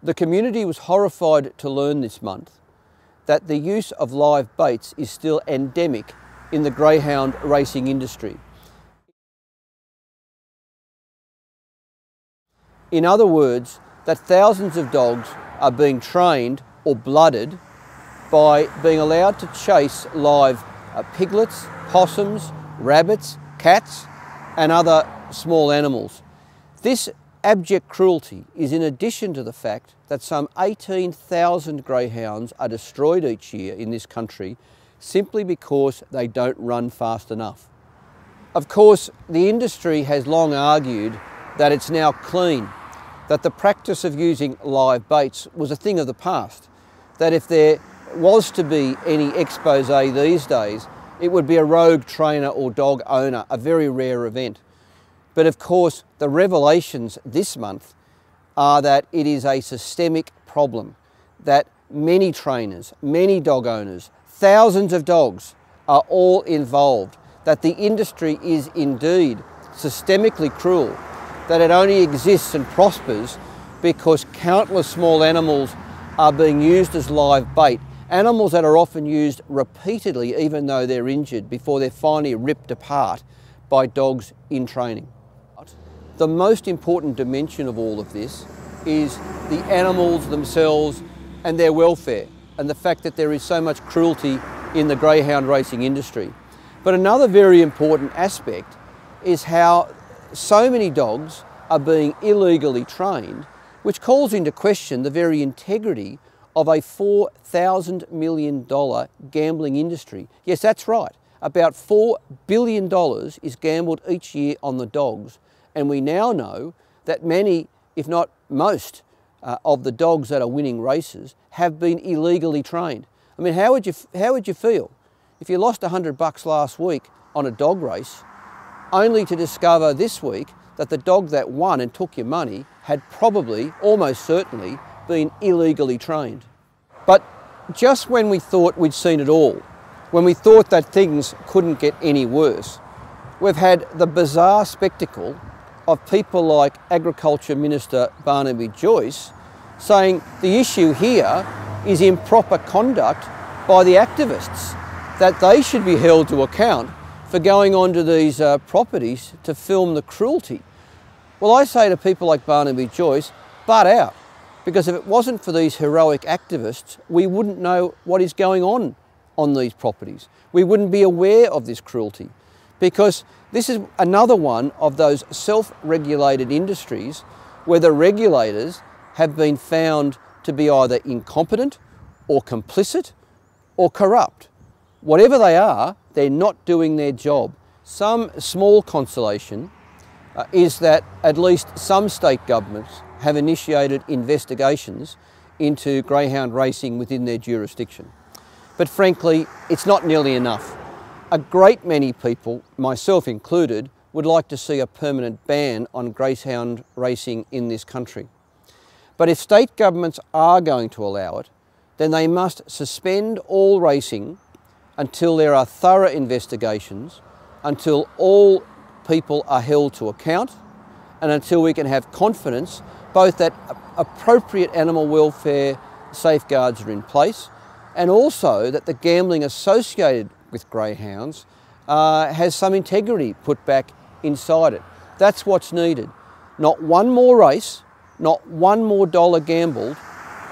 The community was horrified to learn this month that the use of live baits is still endemic in the greyhound racing industry. In other words, that thousands of dogs are being trained or blooded by being allowed to chase live piglets, possums, rabbits, cats and other small animals. This abject cruelty is in addition to the fact that some 18,000 greyhounds are destroyed each year in this country simply because they don't run fast enough. Of course, the industry has long argued that it's now clean, that the practice of using live baits was a thing of the past, that if there was to be any expose these days, it would be a rogue trainer or dog owner, a very rare event. But of course, the revelations this month are that it is a systemic problem, that many trainers, many dog owners, thousands of dogs are all involved, that the industry is indeed systemically cruel, that it only exists and prospers because countless small animals are being used as live bait, animals that are often used repeatedly even though they're injured before they're finally ripped apart by dogs in training. The most important dimension of all of this is the animals themselves and their welfare, and the fact that there is so much cruelty in the greyhound racing industry. But another very important aspect is how so many dogs are being illegally trained, which calls into question the very integrity of a $4,000 million gambling industry. Yes, that's right. About $4 billion is gambled each year on the dogs. And we now know that many, if not most, of the dogs that are winning races have been illegally trained. I mean, how would you feel if you lost $100 last week on a dog race, only to discover this week that the dog that won and took your money had probably, almost certainly, been illegally trained? But just when we thought we'd seen it all, when we thought that things couldn't get any worse, we've had the bizarre spectacle of people like Agriculture Minister Barnaby Joyce saying the issue here is improper conduct by the activists, that they should be held to account for going onto these properties to film the cruelty. Well, I say to people like Barnaby Joyce, butt out, because if it wasn't for these heroic activists, we wouldn't know what is going on these properties. We wouldn't be aware of this cruelty, because this is another one of those self-regulated industries where the regulators have been found to be either incompetent or complicit or corrupt. Whatever they are, they're not doing their job. Some small consolation is that at least some state governments have initiated investigations into greyhound racing within their jurisdiction. But frankly, it's not nearly enough. A great many people, myself included, would like to see a permanent ban on greyhound racing in this country. But if state governments are going to allow it, then they must suspend all racing until there are thorough investigations, until all people are held to account, and until we can have confidence both that appropriate animal welfare safeguards are in place, and also that the gambling associated with greyhounds has some integrity put back inside it. That's what's needed. Not one more race, not one more dollar gambled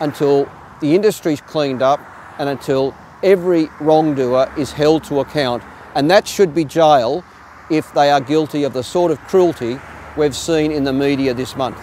until the industry's cleaned up and until every wrongdoer is held to account, and that should be jail if they are guilty of the sort of cruelty we've seen in the media this month.